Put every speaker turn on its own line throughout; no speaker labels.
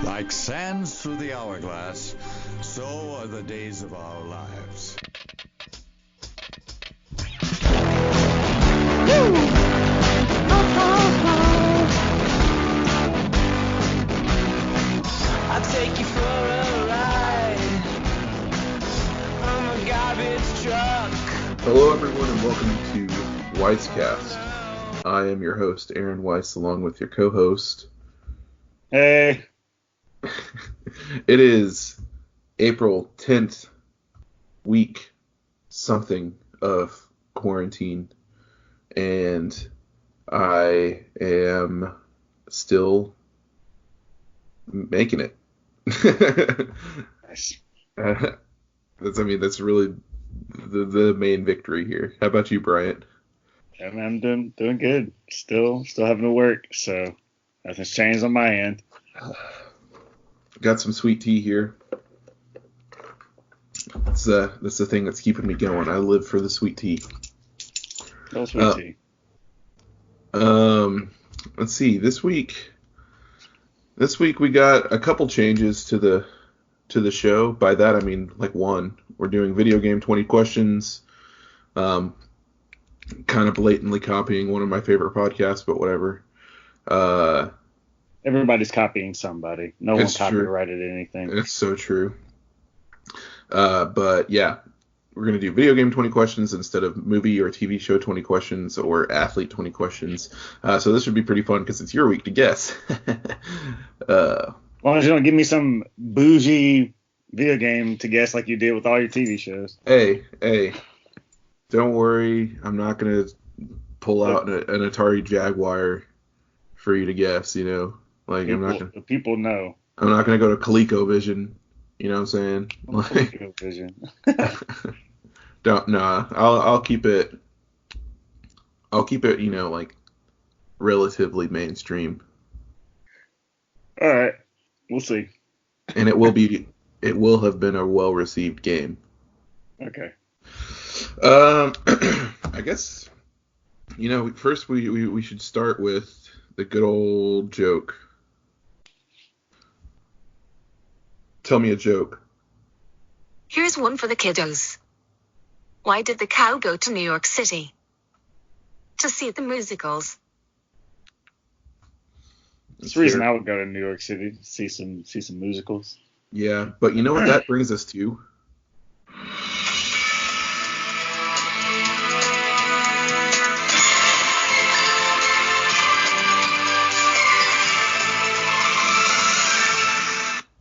Like sands through the hourglass, so are the days of our lives.
I'll take you for a ride on a garbage truck.
Hello, everyone, and welcome to Weisscast. I am your host, Aaron Weiss, along with your co-host.
Hey.
It is April 10th, week something of quarantine, and I am still making it.
Nice.
That's really the main victory here. How about you, Bryant?
Yeah, man, I'm doing good. Still having to work, so nothing's changed on my end.
Got some sweet tea here. That's the thing that's keeping me going. I live for the sweet tea.
No sweet tea.
Let's see. This week we got a couple changes to the show. By that I mean like one. We're doing video game 20 questions. Kind of blatantly copying one of my favorite podcasts, but whatever.
Everybody's copying somebody. No one
It's true.
copyrighted anything.
It's so true. But yeah, we're going to do video game 20 questions instead of movie or TV show 20 questions or athlete 20 questions. So this would be pretty fun because it's your week to guess.
As long as you don't give me some bougie video game to guess like you did with all your TV shows.
Hey, don't worry. I'm not going to pull out an Atari Jaguar for you to guess, you know. Like
People know.
I'm not going to go to ColecoVision, you know what I'm saying?
ColecoVision.
I'll keep it, you know, like relatively mainstream.
All right. We'll see.
And it will have been a well-received game.
Okay.
I guess, you know, first we should start with the good old joke. Tell me a joke.
Here's one for the kiddos. Why did the cow go to New York City? To see the musicals.
That's the reason I would go to New York City to see some musicals.
Yeah, but you know what that brings us to?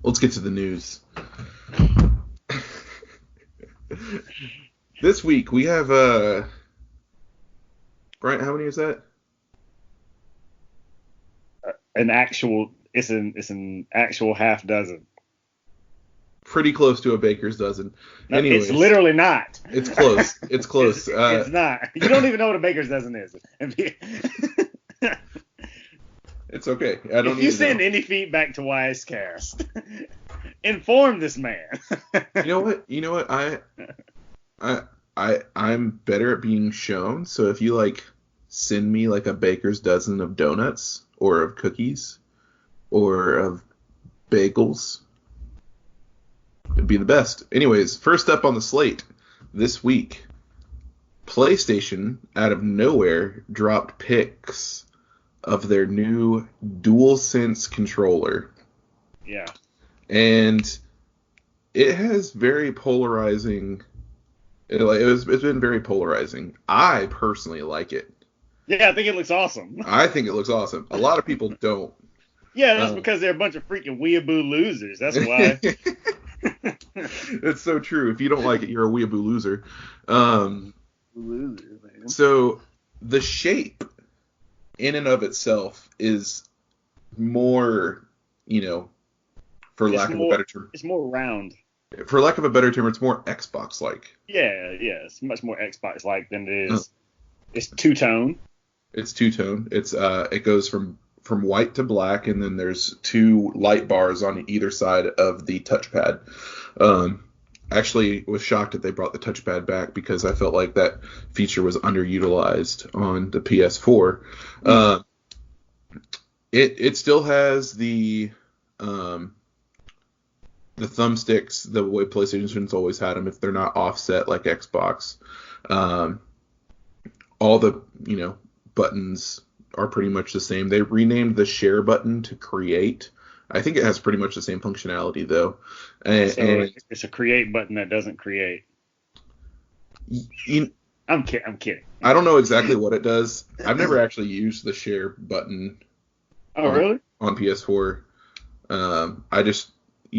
Let's get to the news. This week we have Brian, how many is that?
It's an actual half dozen.
Pretty close to a baker's dozen.
No,
Anyways,
it's literally not.
It's close. It's close.
It's not. You don't even know what a baker's dozen is.
It's okay. I don't.
If you send any feedback to Weisscast, inform this man.
You know what? I'm better at being shown. So if you like send me like a baker's dozen of donuts or of cookies or of bagels, it'd be the best. Anyways, first up on the slate this week, PlayStation out of nowhere dropped pics of their new DualSense controller.
Yeah.
And it has very polarizing. It's been very polarizing. I personally like it.
Yeah, I think it looks awesome.
I think it looks awesome. A lot of people don't.
Yeah, that's because they're a bunch of freaking weeaboo losers. That's why.
It's so true. If you don't like it, you're a weeaboo loser.
Loser, man.
So the shape in and of itself is more, you know, for lack of a better term.
It's more round.
For lack of a better term, it's more Xbox-like.
Yeah, it's much more Xbox-like than it is. It's two-tone.
It's two-tone. It goes from white to black, and then there's two light bars on either side of the touchpad. Actually was shocked that they brought the touchpad back because I felt like that feature was underutilized on the PS4. It still has the The thumbsticks, the way PlayStation's always had them, if they're not offset like Xbox, all the buttons are pretty much the same. They renamed the share button to create. I think it has pretty much the same functionality though. And
it's a create button that doesn't create. I'm kidding.
I don't know exactly what it does. I've never actually used the share button.
Oh, really?
On PS4.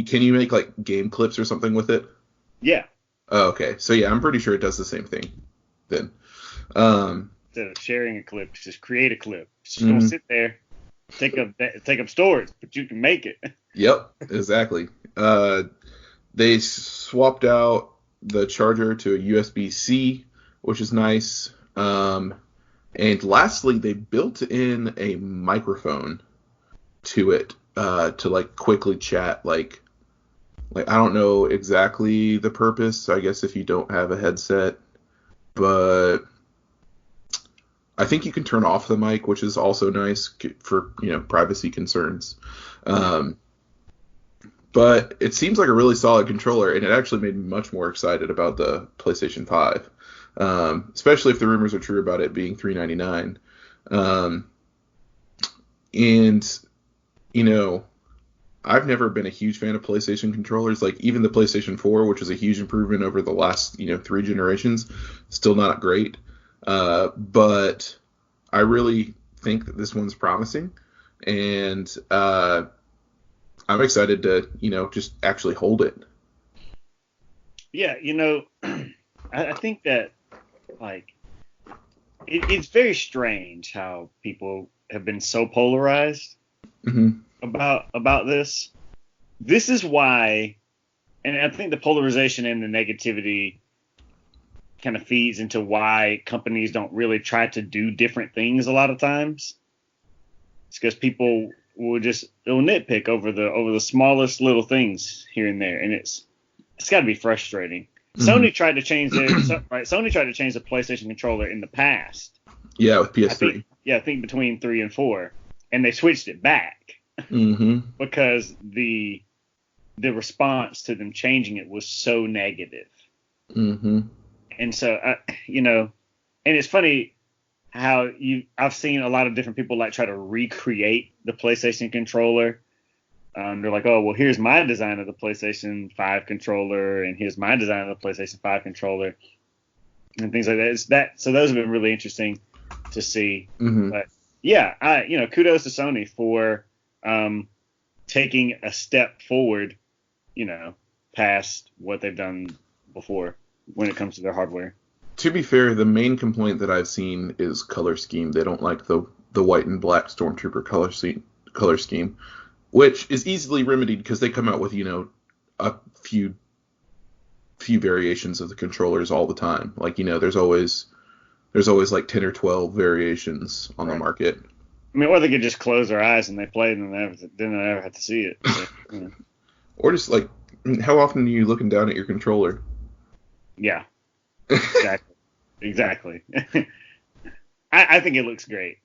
Can you make like game clips or something with it?
Yeah.
Oh, okay. So yeah, I'm pretty sure it does the same thing then.
Instead of sharing a clip, just create a clip. Just don't sit there, take up storage, but you can make it.
Yep, exactly. They swapped out the charger to a USB-C, which is nice. And lastly, they built in a microphone to it to like quickly chat. Like I don't know exactly the purpose. I guess if you don't have a headset, but I think you can turn off the mic, which is also nice for privacy concerns. But it seems like a really solid controller, and it actually made me much more excited about the PlayStation 5, especially if the rumors are true about it being $399. And I've never been a huge fan of PlayStation controllers. Like even the PlayStation 4, which is a huge improvement over the last 3 generations, still not great. But I really think that this one's promising, and I'm excited to just actually hold it.
Yeah, I think that like it's very strange how people have been so polarized about this. This is why, and I think the polarization and the negativity kind of feeds into why companies don't really try to do different things a lot of times. It's because people will they'll nitpick over the smallest little things here and there, and it's got to be frustrating. Sony tried to change Sony tried to change the PlayStation controller in the past.
Yeah, with PS3.
I think between 3 and 4, and they switched it back because the response to them changing it was so negative. And so, and it's funny how I've seen a lot of different people like try to recreate the PlayStation controller. They're like, oh, well, here's my design of the PlayStation 5 controller, and here's my design of the PlayStation 5 controller, and things like that. So those have been really interesting to see. But yeah, kudos to Sony for taking a step forward, past what they've done before when it comes to their hardware.
To be fair, the main complaint that I've seen is color scheme. They don't like the white and black Stormtrooper color scheme, which is easily remedied because they come out with a few variations of the controllers all the time. Like there's always like 10 or 12 variations on the market.
I mean, or they could just close their eyes and they play it and then they never have to see it. So,
Or just like, how often are you looking down at your controller?
Yeah, exactly. I think it looks great.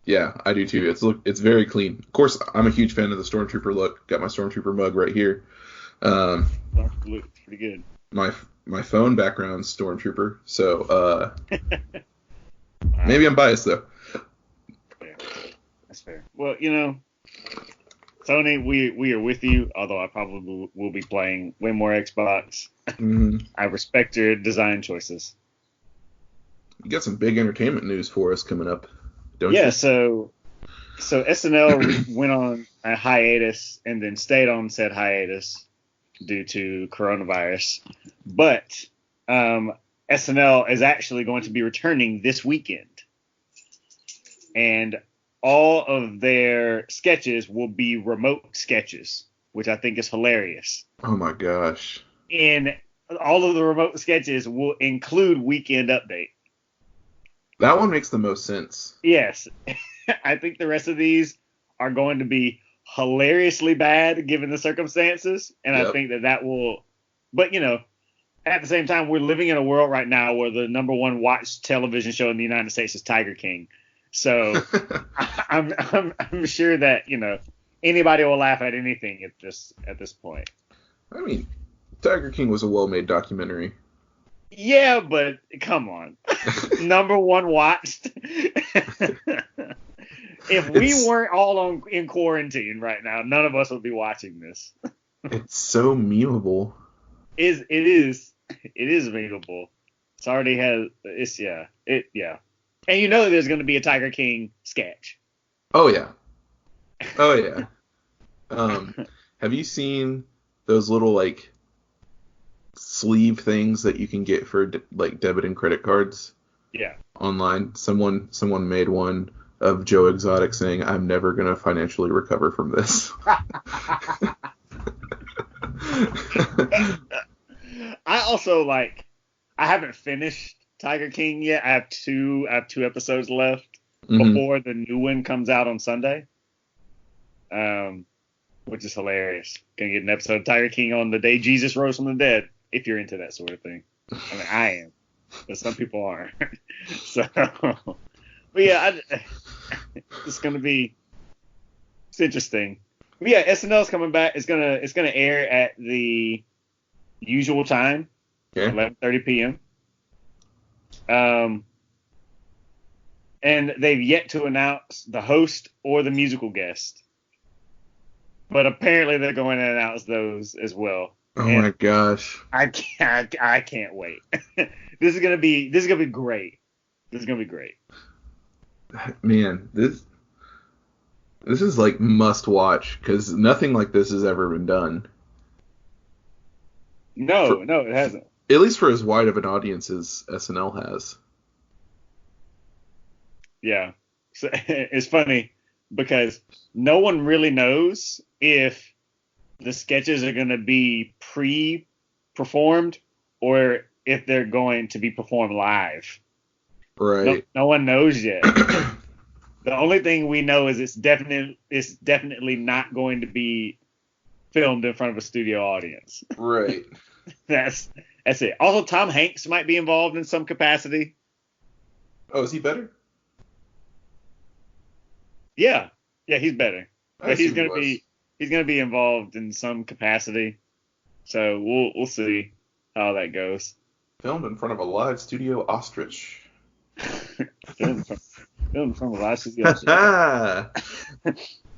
Yeah, I do too. It's very clean. Of course, I'm a huge fan of the Stormtrooper look. Got my Stormtrooper mug right here.
Looks pretty good.
My phone background's Stormtrooper, so maybe I'm biased though.
Fair. That's fair. Well, Sony, we are with you. Although I probably will be playing way more Xbox. I respect your design choices.
You got some big entertainment news for us coming up, don't you?
Yeah, so SNL went on a hiatus and then stayed on said hiatus due to coronavirus. But SNL is actually going to be returning this weekend. And all of their sketches will be remote sketches, which I think is hilarious.
Oh my gosh.
And all of the remote sketches will include Weekend Update.
That one makes the most sense.
Yes. I think the rest of these are going to be hilariously bad given the circumstances. And I think that will, but at the same time, we're living in a world right now where the number one watched television show in the United States is Tiger King. So I'm sure that, anybody will laugh at anything at this point.
I mean, Tiger King was a well-made documentary.
Yeah, but come on. Number one watched. If we weren't all in quarantine right now, none of us would be watching this.
It's so memeable.
It is memeable. It's already has yeah. And you know there's going to be a Tiger King sketch.
Oh yeah. Have you seen those little like sleeve things that you can get for like debit and credit cards?
Yeah. Online,
someone made one of Joe Exotic saying, "I'm never going to financially recover from this."
I also I haven't finished Tiger King yet. I have two episodes left before the new one comes out on Sunday. Which is hilarious. Gonna get an episode of Tiger King on the day Jesus rose from the dead, if you're into that sort of thing. I mean, I am, but some people aren't. So, but yeah, it's interesting. But yeah, SNL's coming back. It's gonna air at the usual time, 11:30 p.m. And they've yet to announce the host or the musical guest. But apparently they're going to announce those as well.
Oh my gosh!
I can't wait. This is gonna be great. This is gonna be great.
Man, this is like must watch because nothing like this has ever been done.
No, it hasn't.
At least for as wide of an audience as SNL has.
Yeah, so, it's funny because no one really knows if the sketches are going to be pre-performed or if they're going to be performed live.
Right.
No one knows yet. The only thing we know is it's definitely not going to be filmed in front of a studio audience.
Right.
That's it. Also, Tom Hanks might be involved in some capacity.
Oh, is he better?
Yeah, he's better. But he's gonna be involved in some capacity. So we'll see how that goes.
Filmed in front of a live studio ostrich.
Filmed in front of a live studio ostrich. All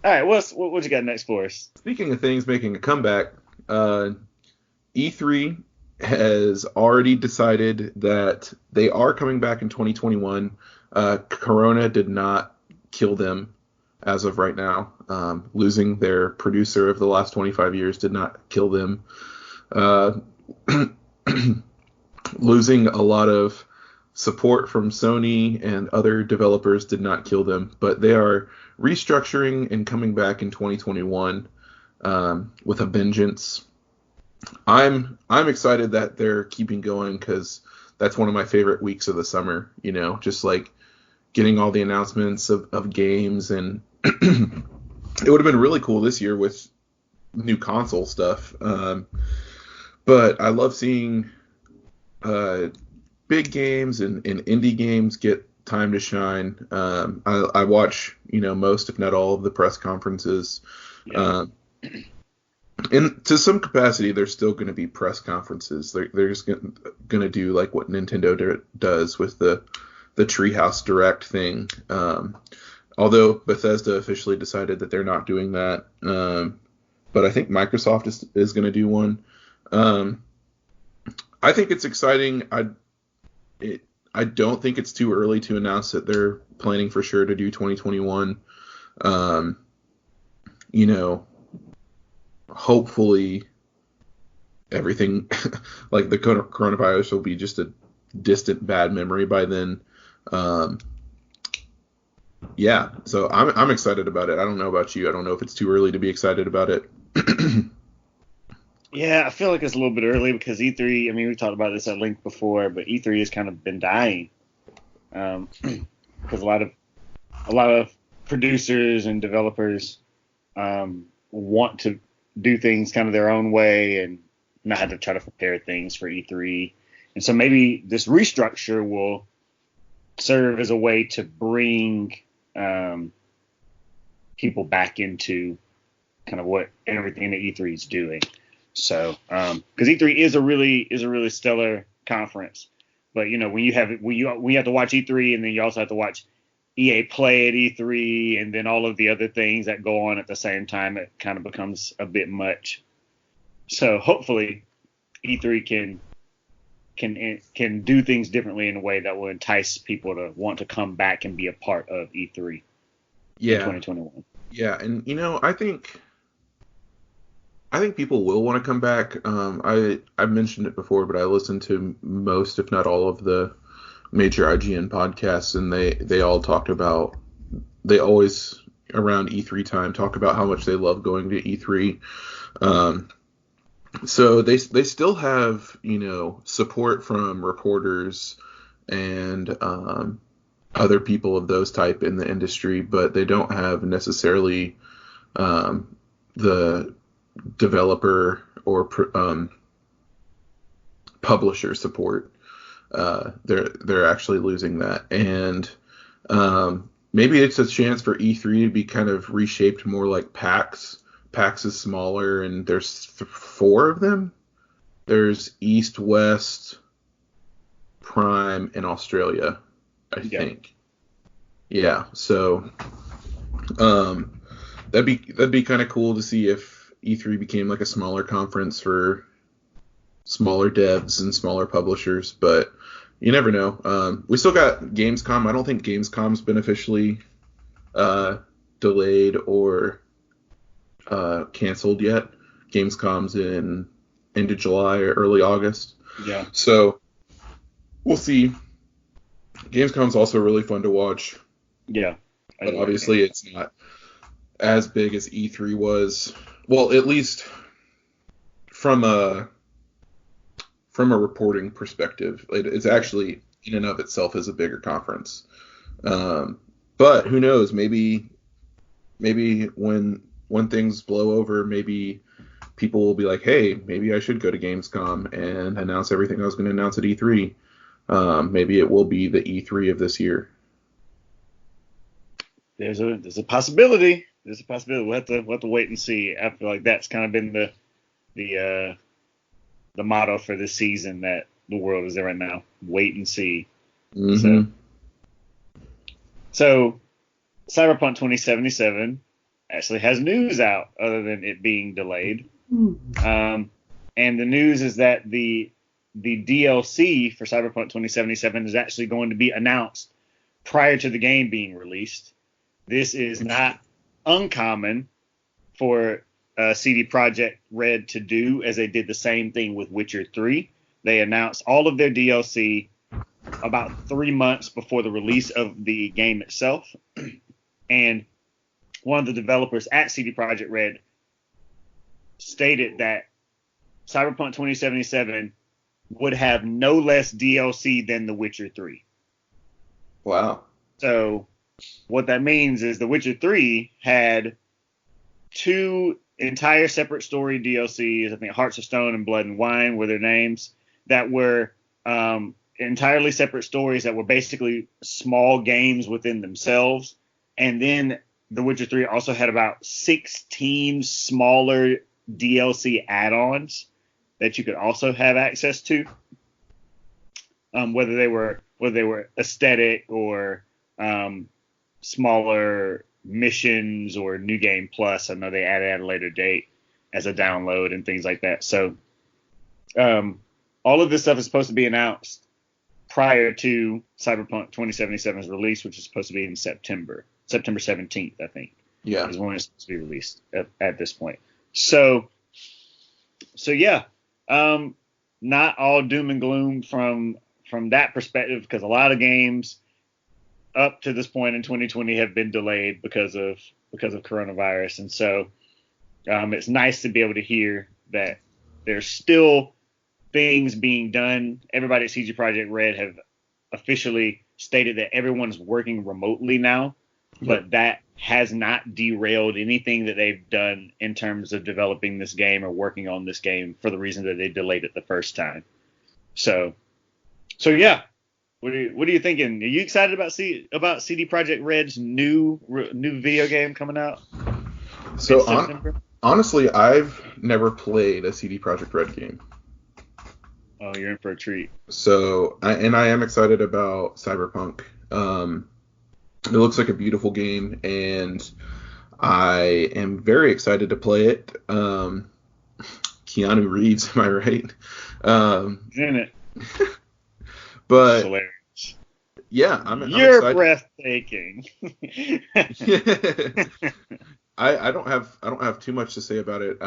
right, what you got next for us?
Speaking of things making a comeback, E3 has already decided that they are coming back in 2021. Corona did not kill them as of right now. Losing their producer of the last 25 years did not kill them. Losing a lot of support from Sony and other developers did not kill them, but they are restructuring and coming back in 2021 with a vengeance. I'm excited that they're keeping going because that's one of my favorite weeks of the summer, just like getting all the announcements of games, and it would have been really cool this year with new console stuff. But I love seeing big games and indie games get time to shine. I watch, most, if not all, of the press conferences. Yeah. And to some capacity, there's still going to be press conferences. They're just going to do like what Nintendo does with the Treehouse Direct thing. Although Bethesda officially decided that they're not doing that. But I think Microsoft is going to do one. I think it's exciting. I don't think it's too early to announce that they're planning for sure to do 2021. Hopefully everything like the coronavirus will be just a distant bad memory by then. Yeah, so I'm excited about it. I don't know about you. I don't know if it's too early to be excited about it.
Yeah, I feel like it's a little bit early because E3, I mean, we talked about this at length before, but E3 has kind of been dying. Because a lot of producers and developers want to do things kind of their own way and not have to try to prepare things for E3. And so maybe this restructure will serve as a way to bring people back into kind of what everything that E3 is doing. So, because E3 is a really stellar conference, but you know, when you have to watch E3 and then you also have to watch EA Play at E3 and then all of the other things that go on at the same time, it kind of becomes a bit much. So hopefully E3 can do things differently in a way that will entice people to want to come back and be a part of E3 in 2021.
Yeah, and you know, I think people will want to come back. I've mentioned it before, but I listen to most, if not all, of the major IGN podcasts, and they all talked about, they always around E3 time talk about how much they love going to E3. So they still have, you know, support from reporters and other people of those type in the industry, but they don't have necessarily the developer or publisher support. They're actually losing that, and maybe it's a chance for E3 to be kind of reshaped more like PAX. PAX is smaller, and there's 4 of them. There's East, West, Prime, and Australia, I think. Yeah, so that'd be kind of cool to see if E3 became like a smaller conference for smaller devs and smaller publishers, but you never know. We still got Gamescom. I don't think Gamescom's been officially delayed or canceled yet. Gamescom's in end of July or early August.
Yeah.
So we'll see. Gamescom's also really fun to watch.
Yeah.
But obviously it's not as big as E3 was. Well, at least from a reporting perspective, it's actually in and of itself is a bigger conference. But who knows? Maybe when things blow over, maybe people will be like, hey, maybe I should go to Gamescom and announce everything I was going to announce at E3. Maybe it will be the E3 of this year.
There's a possibility. There's a possibility. We'll have to wait and see. I feel like that's kind of been the motto for this season that the world is there right now. Wait and see.
Mm-hmm.
So Cyberpunk 2077 actually has news out other than it being delayed. And the news is that the DLC for Cyberpunk 2077 is actually going to be announced prior to the game being released. This is not uncommon for CD Projekt Red to do, as they did the same thing with Witcher 3. They announced all of their DLC about 3 months before the release of the game itself. And one of the developers at CD Projekt Red stated that Cyberpunk 2077 would have no less DLC than The Witcher 3.
Wow.
So what that means is The Witcher 3 had 2 entire separate story DLCs. I think Hearts of Stone and Blood and Wine were their names, that were entirely separate stories that were basically small games within themselves. And then The Witcher 3 also had about 16 smaller DLC add-ons that you could also have access to, whether they were aesthetic or smaller missions or New Game Plus. I know they added at a later date as a download and things like that. So all of this stuff is supposed to be announced prior to Cyberpunk 2077's release, which is supposed to be in September 17th, I think.
Yeah,
is when it's supposed to be released at this point. So yeah, not all doom and gloom from that perspective, because a lot of games up to this point in 2020 have been delayed because of coronavirus, and so it's nice to be able to hear that there's still things being done. Everybody at CG Projekt Red have officially stated that everyone's working remotely now, but that has not derailed anything that they've done in terms of developing this game or working on this game for the reason that they delayed it the first time. So yeah. What are you thinking? Are you excited about CD Projekt Red's new video game coming out?
So Honestly, I've never played a CD Projekt Red game.
Oh, you're in for a treat.
So, I am excited about Cyberpunk. It looks like a beautiful game, and I am very excited to play it. Keanu Reeves, am I right?
He's in it.
But
Hilarious.
Yeah, I'm
You're
excited.
breathtaking.
I don't have too much to say about it.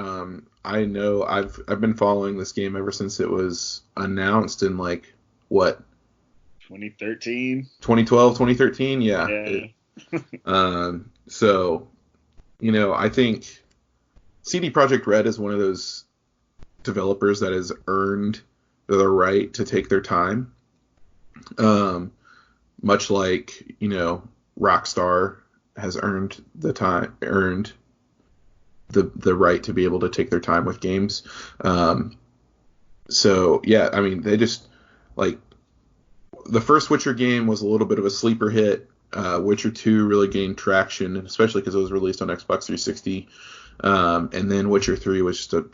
I know I've been following this game ever since it was announced in like what
2013,
2012, 2013. Yeah.
Yeah.
So I think CD Projekt Red is one of those developers that has earned the right to take their time. Much like Rockstar has earned the right to be able to take their time with games. So yeah, I mean, they just like the first Witcher game was a little bit of a sleeper hit. Witcher 2 really gained traction, especially because it was released on Xbox 360. And then Witcher 3 was just a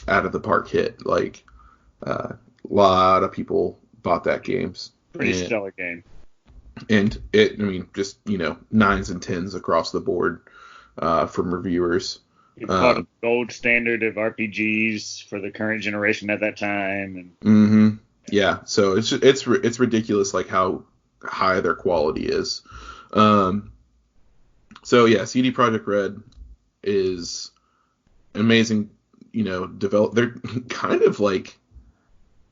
out of the park hit. Like a lot of people bought that game.
Pretty stellar game.
And it, I mean, just, 9s and 10s across the board from reviewers.
It's called a gold standard of RPGs for the current generation at that time.
And yeah, so it's ridiculous, like how high their quality is. So yeah, CD Projekt Red is amazing. They're kind of like,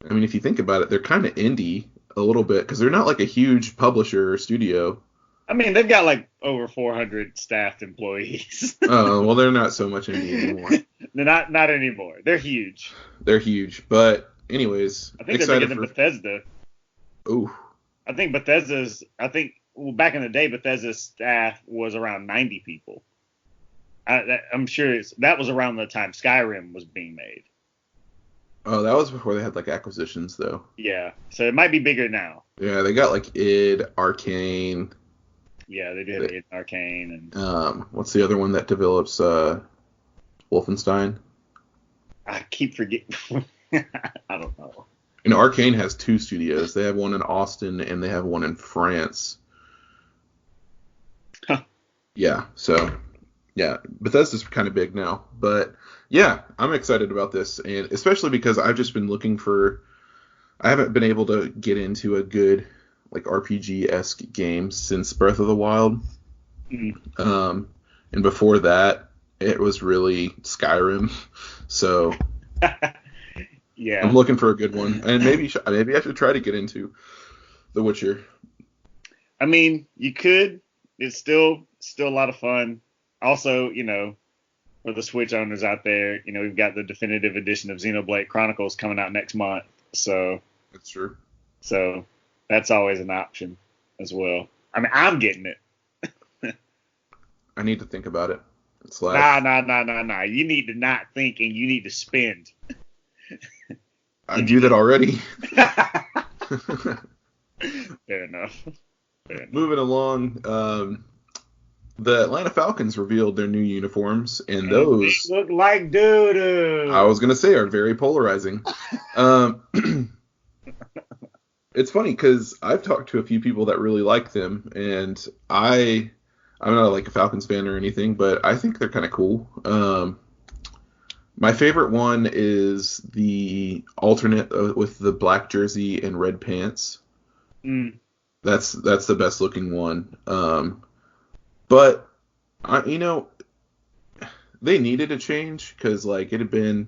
I mean, if you think about it, they're kind of indie a little bit because they're not like a huge publisher or studio.
I mean, they've got like over 400 staffed employees.
Oh, well, they're not so much indie anymore.
They're not anymore. They're huge.
They're huge, but anyways,
I think they're bigger than Bethesda.
Ooh.
Back in the day, Bethesda's staff was around 90 people. I'm sure that was around the time Skyrim was being made.
Oh, that was before they had like acquisitions, though.
Yeah, so it might be bigger now.
Yeah, they got like id, Arcane.
Yeah, they do have id, Arcane,
and what's the other one that develops Wolfenstein?
I keep forgetting. I don't know.
And Arcane has 2 studios. They have one in Austin and they have one in France.
Huh.
Yeah, so yeah, Bethesda's kind of big now, but yeah, I'm excited about this, and especially because I've just been looking for. I haven't been able to get into a good like RPG-esque game since Breath of the Wild.
Mm.
And before that, it was really Skyrim. So
yeah,
I'm looking for a good one, and maybe I should try to get into The Witcher.
I mean, you could. It's still a lot of fun. Also, for the Switch owners out there, we've got the definitive edition of Xenoblade Chronicles coming out next month. So
that's true.
So that's always an option as well. I mean, I'm getting it.
I need to think about it. It's
Nah. You need to not think, and you need to spend.
I do that already.
Fair enough.
Moving along, the Atlanta Falcons revealed their new uniforms, and those
look like doo-doo.
I was gonna say are very polarizing. It's funny because I've talked to a few people that really like them, and I'm not like a Falcons fan or anything, but I think they're kind of cool. My favorite one is the alternate with the black jersey and red pants.
Mm.
That's the best looking one. But they needed a change because like it had been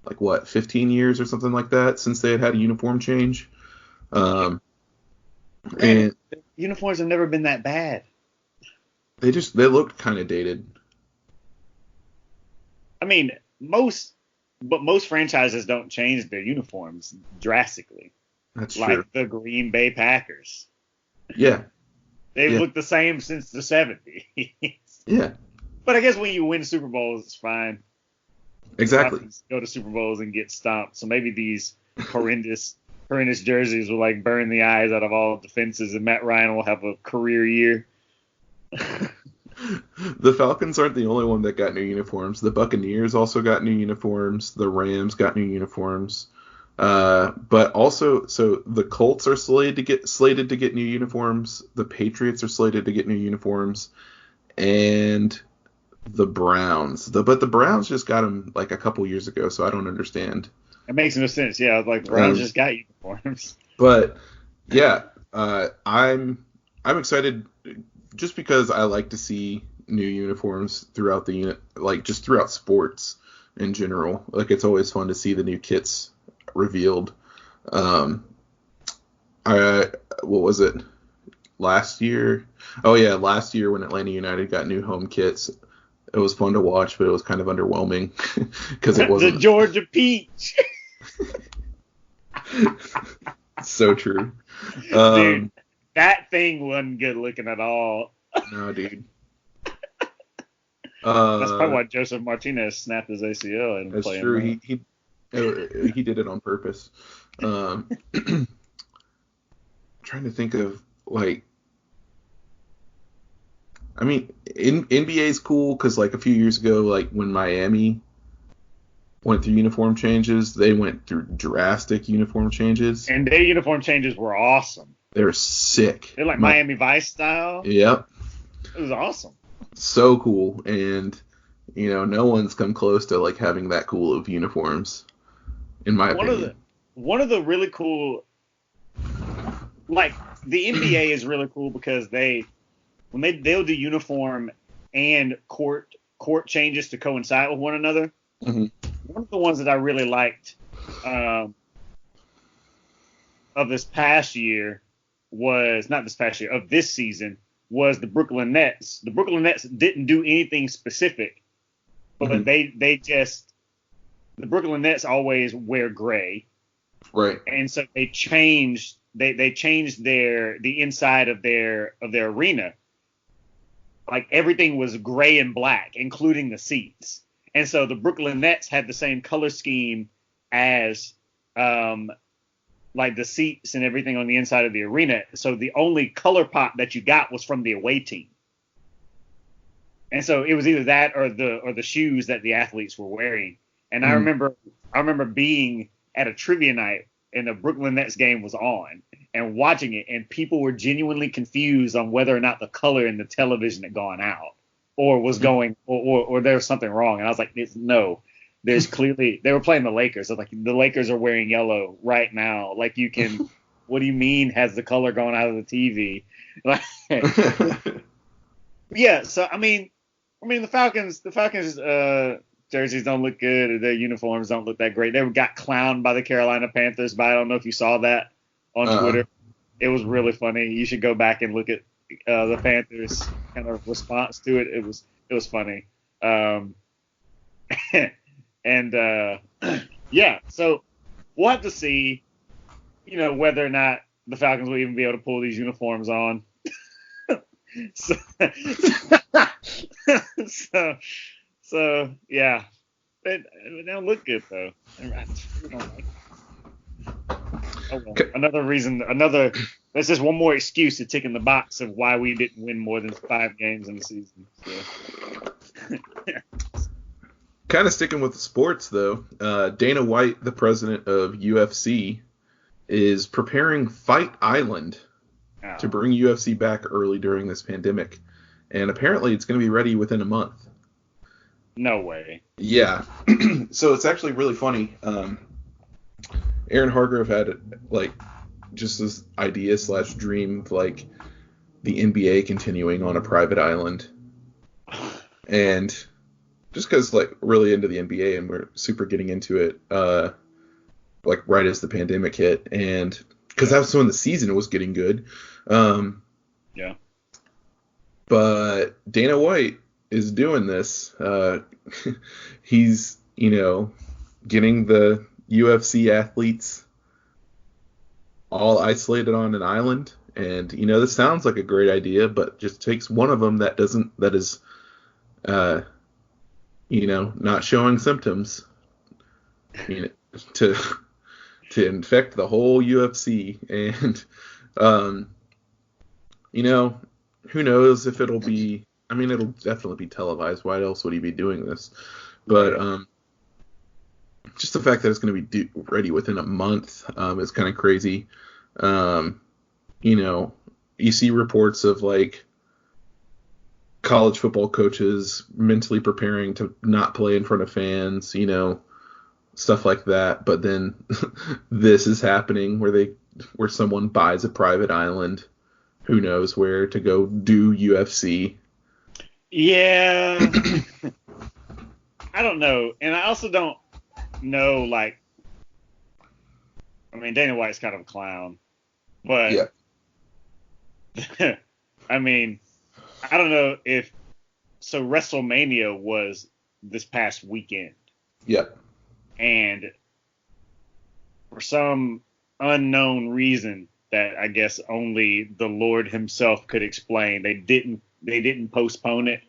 like what 15 years or something like that since they had a uniform change. And
uniforms have never been that bad.
They looked kind of dated.
I mean, most franchises don't change their uniforms drastically.
That's
like
true.
The Green Bay Packers.
Yeah.
They've looked the same since the 70s.
Yeah.
But I guess when you win Super Bowls, it's fine.
Exactly.
Go to Super Bowls and get stomped. So maybe these horrendous jerseys will like burn the eyes out of all defenses, and Matt Ryan will have a career year.
The Falcons aren't the only one that got new uniforms. The Buccaneers also got new uniforms. The Rams got new uniforms. But also, so the Colts are slated to get new uniforms. The Patriots are slated to get new uniforms, and the Browns. But the Browns just got them like a couple years ago, so I don't understand.
It makes no sense. Yeah, like the Browns just got uniforms.
But yeah, I'm excited just because I like to see new uniforms throughout the unit, like just throughout sports in general. Like it's always fun to see the new kits revealed. What was it? Last year? Oh yeah, last year when Atlanta United got new home kits, it was fun to watch, but it was kind of underwhelming because it wasn't
the Georgia Peach.
So true.
Dude, that thing wasn't good looking at all.
No, dude.
That's probably why Joseph Martinez snapped his ACL. And
that's true. He did it on purpose. Trying to think of like, I mean, NBA is cool because like a few years ago, like when Miami went through uniform changes, they went through drastic uniform changes.
And their uniform changes were awesome.
They're sick.
They're like Miami Vice style.
Yep.
It was awesome.
So cool. And, no one's come close to like having that cool of uniforms, in my opinion.
One of the really cool, like the NBA is really cool because they'll do uniform and court changes to coincide with one another.
Mm-hmm.
One of the ones that I really liked of this past year of this season was the Brooklyn Nets. The Brooklyn Nets didn't do anything specific, but
mm-hmm.
the Brooklyn Nets always wear gray.
Right.
And so they changed the inside of their arena. Like everything was gray and black, including the seats. And so the Brooklyn Nets had the same color scheme as like the seats and everything on the inside of the arena. So the only color pop that you got was from the away team. And so it was either that or the shoes that the athletes were wearing. And I remember being at a trivia night and the Brooklyn Nets game was on and watching it, and people were genuinely confused on whether or not the color in the television had gone out or was going or there was something wrong. And I was like, no. There's clearly they were playing the Lakers. So like the Lakers are wearing yellow right now. Like you can, what do you mean has the color gone out of the TV? Yeah. So I mean the Falcons jerseys don't look good. Their uniforms don't look that great. They got clowned by the Carolina Panthers. But I don't know if you saw that on Twitter. It was really funny. You should go back and look at the Panthers kind of response to it. It was funny. And yeah, so we'll have to see, whether or not the Falcons will even be able to pull these uniforms on. So yeah, they don't look good though. Oh, well. That's just one more excuse to tick in the box of why we didn't win more than 5 games in the season. So.
Kind of sticking with the sports, though, Dana White, the president of UFC, is preparing Fight Island to bring UFC back early during this pandemic. And apparently it's going to be ready within a month.
No way.
Yeah. So it's actually really funny. Aaron Hargrove had, just this idea / dream of, the NBA continuing on a private island. And just because, really into the NBA and we're super getting into it, right as the pandemic hit. And because that was when the season was getting good.
Yeah.
But Dana White is doing this. He's, getting the UFC athletes all isolated on an island. And, this sounds like a great idea, but just takes one of them that is not showing symptoms, to infect the whole UFC. And, who knows if it'll be I mean, it'll definitely be televised. Why else would he be doing this? But just the fact that it's going to be ready within a month is kind of crazy. You know, you see reports of like college football coaches mentally preparing to not play in front of fans, you know, stuff like that. But then this is happening where someone buys a private island, who knows where, to go do UFC.
Yeah. I don't know. And I also don't know, like, I mean, Dana White's kind of a clown, but
yeah.
I mean, I don't know if, so WrestleMania was this past weekend.
Yeah.
And for some unknown reason that I guess only the Lord himself could explain, they didn't postpone it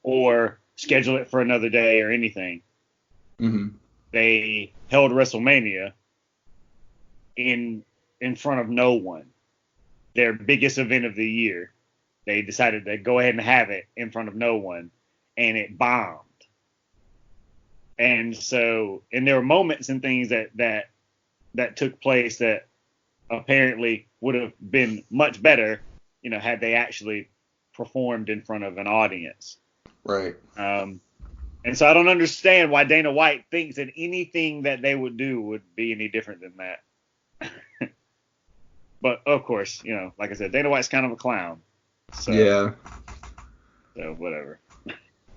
or schedule it for another day or anything.
Mm-hmm.
They held WrestleMania in front of no one. Their biggest event of the year. They decided to go ahead and have it in front of no one, and it bombed. And so, and there were moments and things that took place that apparently would have been much better, you know, had they actually performed in front of an audience.
Right.
And so I don't understand why Dana White thinks that anything that they would do would be any different than that. But of course, you know, like I said, Dana White's kind of a clown. So,
yeah.
So whatever.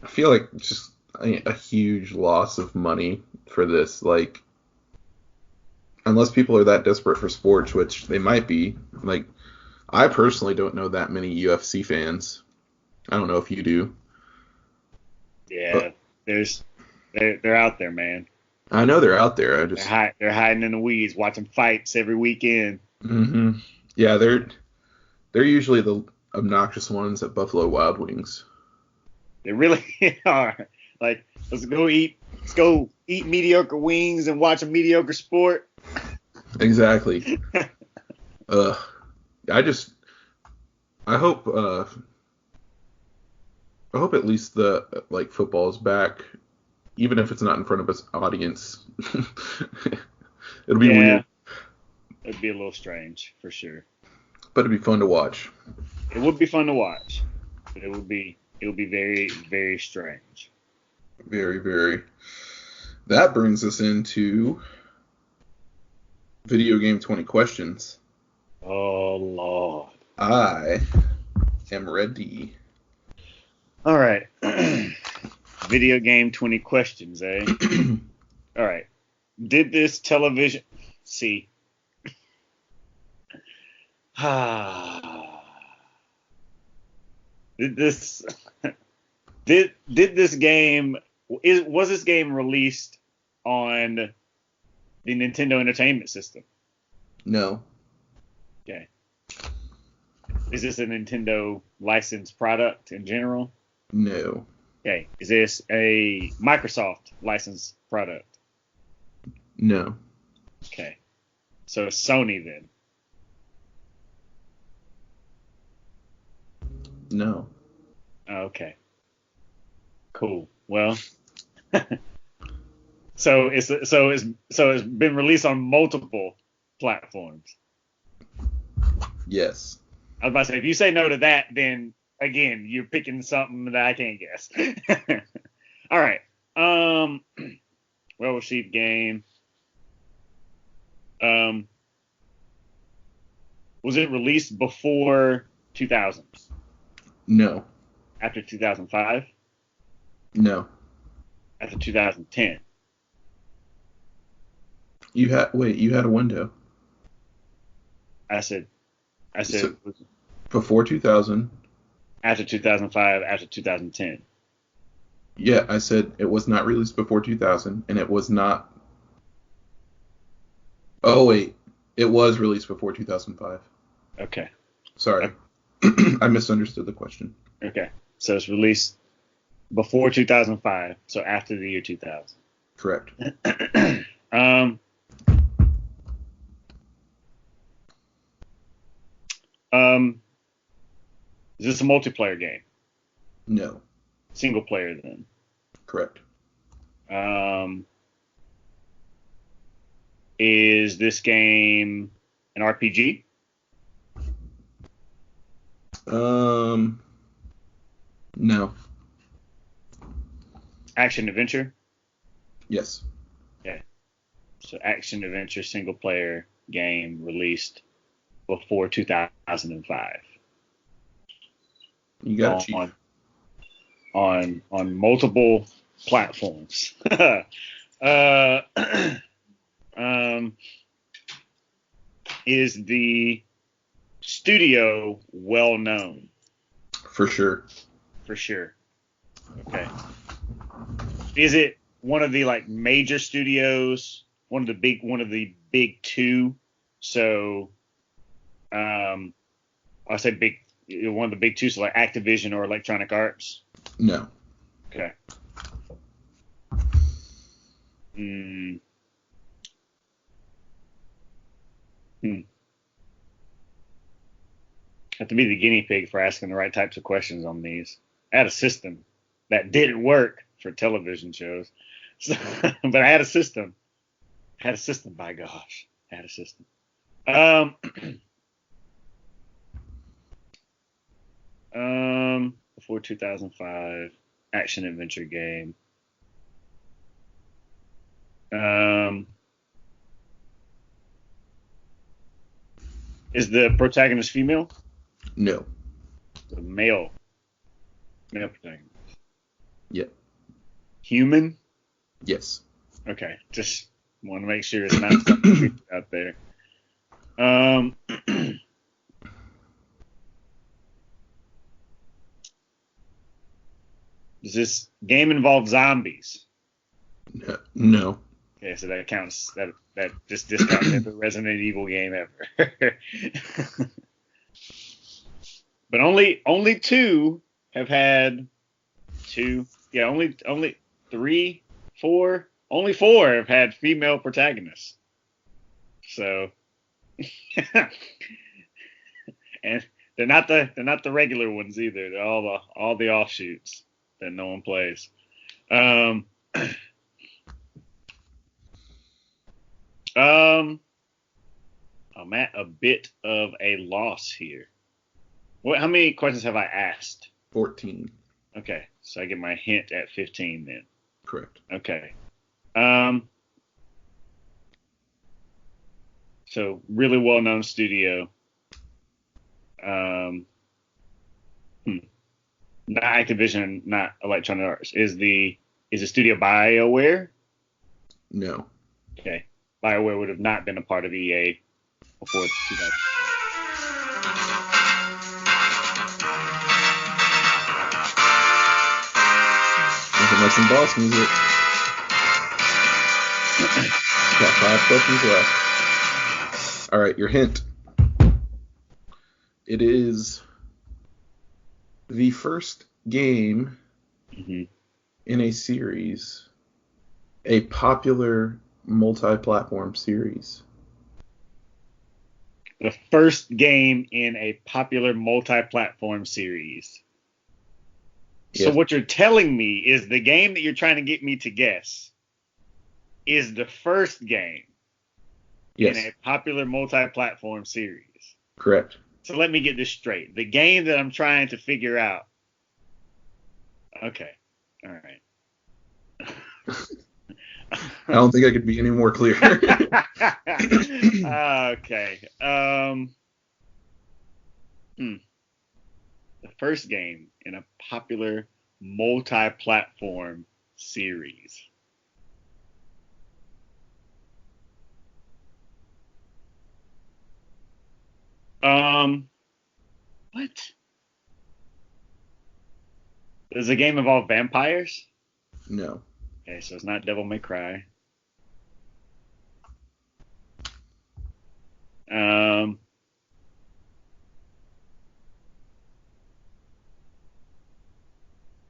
I feel like just a huge loss of money for this. Like, unless people are that desperate for sports, which they might be. Like, I personally don't know that many UFC fans. I don't know if you do.
Yeah, they're out there, man.
I know they're out there.
They're hiding in the weeds, watching fights every weekend.
Mm-hmm. Yeah, they're usually the obnoxious ones at Buffalo Wild Wings.
They really are. Like, let's go eat mediocre wings and watch a mediocre sport.
Exactly. I hope at least the football is back, even if it's not in front of an audience. It'll be weird.
It'd be a little strange for sure.
But it'd be fun to watch.
It would be fun to watch. But it would be very, very strange.
Very, very. That brings us into video game 20 questions.
Oh Lord.
I am ready.
All right. Video game 20 questions, eh? All right. Did this television... See. Did this game... Was this game released on the Nintendo Entertainment System?
No.
Okay. Is this a Nintendo licensed product in general?
No.
Okay. Is this a Microsoft licensed product?
No.
Okay. So Sony then?
No.
Okay. Cool. Well, so it's been released on multiple platforms.
Yes.
I was about to say, if you say no to that, then again, you're picking something that I can't guess. All right. Well-received game. Was it released before 2000?
No.
After 2005?
No.
After 2010?
You had a window.
I said
So, before 2000.
After 2005, after 2010.
Yeah, I said it was not released before 2000, and it was not. Oh wait, it was released before 2005.
Okay.
Sorry, I misunderstood the question.
Okay, so it's released before 2005, so after the year 2000.
Correct.
Is this a multiplayer game?
No.
Single player then.
Correct.
Is this game an RPG?
No.
Action adventure?
Yes.
Okay. So action adventure single player game released before 2005.
You got it, Chief.
On multiple platforms. Is the studio well known?
For sure.
For sure. Okay. Is it one of the like major studios? One of the big two? So, I say big. One of the big two, so like Activision or Electronic Arts.
No.
Okay. Have to be the guinea pig for asking the right types of questions on these. I had a system that didn't work for television shows, so, but I had a system. By gosh, I had a system. Before 2005, action adventure game. Is the protagonist female?
No.
The male protagonist.
Yep.
Human?
Yes.
Okay, just want to make sure it's not something out there. Does this game involve zombies?
No.
Okay, so that counts. That just discounts every Resident Evil game ever. But only two have had two. Yeah, only 3, 4. Only 4 have had female protagonists. So, and they're not the regular ones either. They're all the offshoots that no one plays. I'm at a bit of a loss here. How many questions have I asked?
14.
Okay, so I get my hint at 15 then.
Correct.
Okay. So really well-known studio. Not Activision, not Electronic Arts. Is the studio BioWare?
No.
Okay. BioWare would have not been a part of EA before 2000.
Nothing like some boss music. Got 5 questions left. All right, your hint. It is the first game in a series, a popular multi-platform series.
The first game in a popular multi-platform series. So what you're telling me is the game that you're trying to get me to guess is the first game in a popular multi-platform series.
Correct.
So let me get this straight. The game that I'm trying to figure out. Okay. All right.
I don't think I could be any more clear.
Okay. The first game in a popular multi-platform series. What? Does the game involve vampires?
No.
Okay, so it's not Devil May Cry.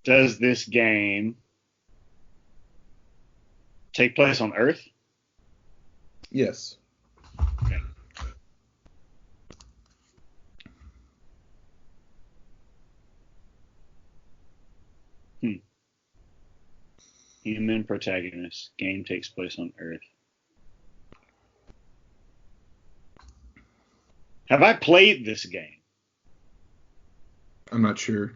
Does this game take place on Earth?
Yes.
Okay. Human protagonist. Game takes place on Earth. Have I played this game?
I'm not sure.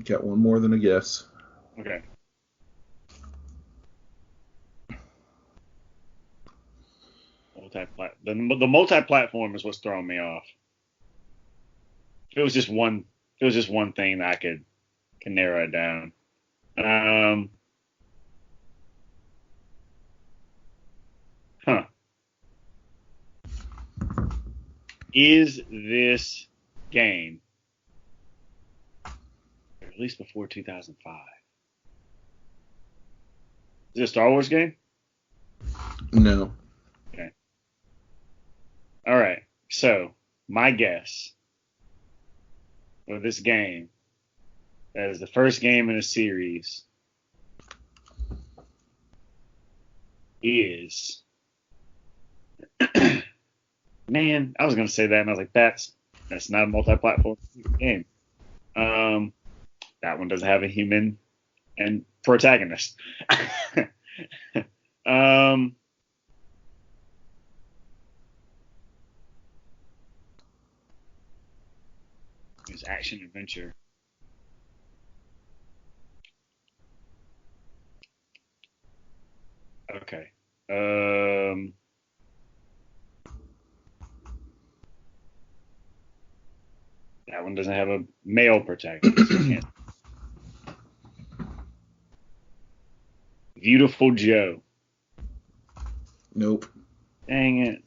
Got one more than a guess.
Okay. The multi-platform is what's throwing me off. If it was just one thing that I can narrow it down. Is this game at least before 2005? Is it a Star Wars game?
No.
Okay. All right. So my guess for this game, that is the first game in a series, is man, I was gonna say that, and I was like, that's not a multi-platform game. That one doesn't have a human and protagonist. It's action adventure. Okay. That one doesn't have a male protagonist. Beautiful Joe.
Nope.
Dang it.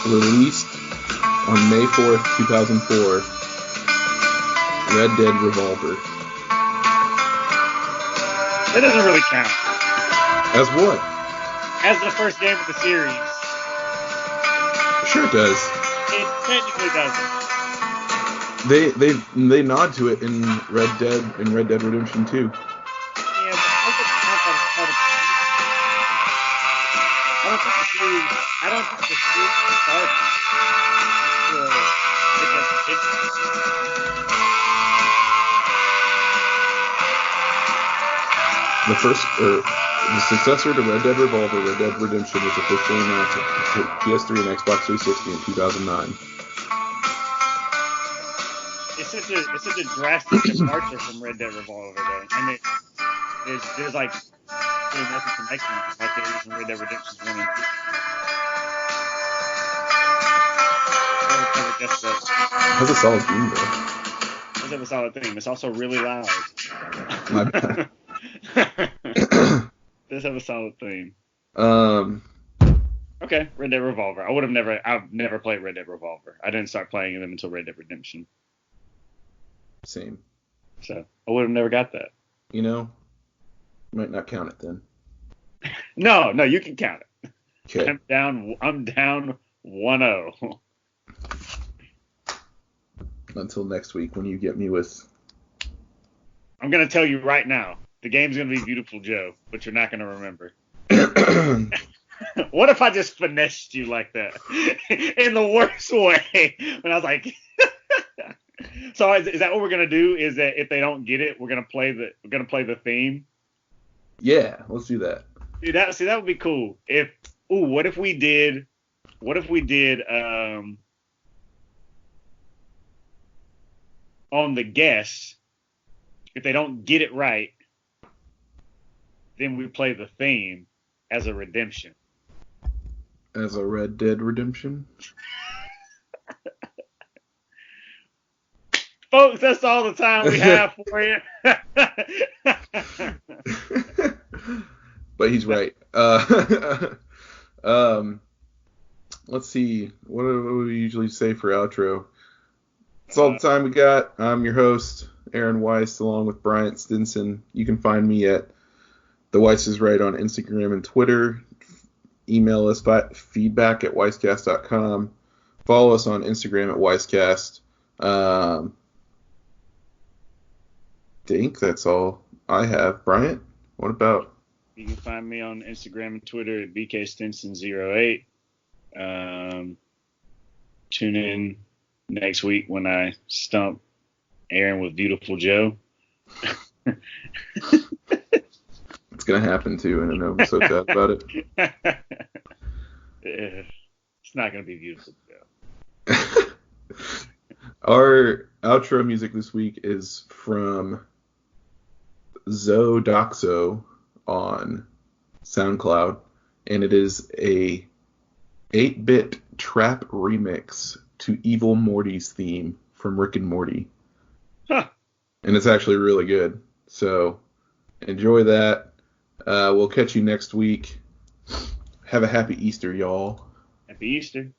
Released on May 4th, 2004. Red Dead Revolver.
That doesn't really count.
As what?
As the first game of the series.
Sure it does.
It technically doesn't.
They nod to it in Red Dead Redemption 2.
Yeah, but I don't think the series started.
The successor to Red Dead Revolver, Red Dead Redemption, was officially announced at PS3 and Xbox 360 in 2009.
It's such a drastic departure from Red Dead Revolver, though, and there's like really nothing connecting like there is in Red Dead Redemption 1 and 2.
That's a solid theme, though.
That's a solid theme. It's also really loud.
My bad.
Does have a solid theme.
Okay,
Red Dead Revolver. I've never played Red Dead Revolver. I didn't start playing them until Red Dead Redemption.
Same.
So I would have never got that.
You know, might not count it then.
No, you can count it.
Okay.
I'm down 1-0.
Until next week when you get me with.
I'm gonna tell you right now. The game's going to be Beautiful Joe, but you're not going to remember. What if I just finessed you like that? In the worst way. When I was like... So is that what we're going to do? Is that if they don't get it, we're going to play the theme?
Yeah, let's do that.
Dude, that would be cool. What if we did on the guess, if they don't get it right, then we play the theme as a redemption.
As a Red Dead Redemption?
Folks, that's all the time we have for you.
But he's right. Let's see. What do we usually say for outro? That's all the time we got. I'm your host, Aaron Weiss, along with Bryant Stinson. You can find me at The Weiss is Right on Instagram and Twitter. Email us feedback at weisscast.com. Follow us on Instagram at weisscast. think that's all I have. Bryant, what about?
You can find me on Instagram and Twitter at BKStinson08. Tune in next week when I stump Aaron with Beautiful Joe.
It's going to happen too, and I know I'm so sad about it.
It's not going to be Beautiful Joe.
Our outro music this week is from Zodoxo on SoundCloud, and it is a 8-bit trap remix to Evil Morty's theme from Rick and Morty.
Huh.
And it's actually really good. So enjoy that. We'll catch you next week. Have a happy Easter, y'all.
Happy Easter.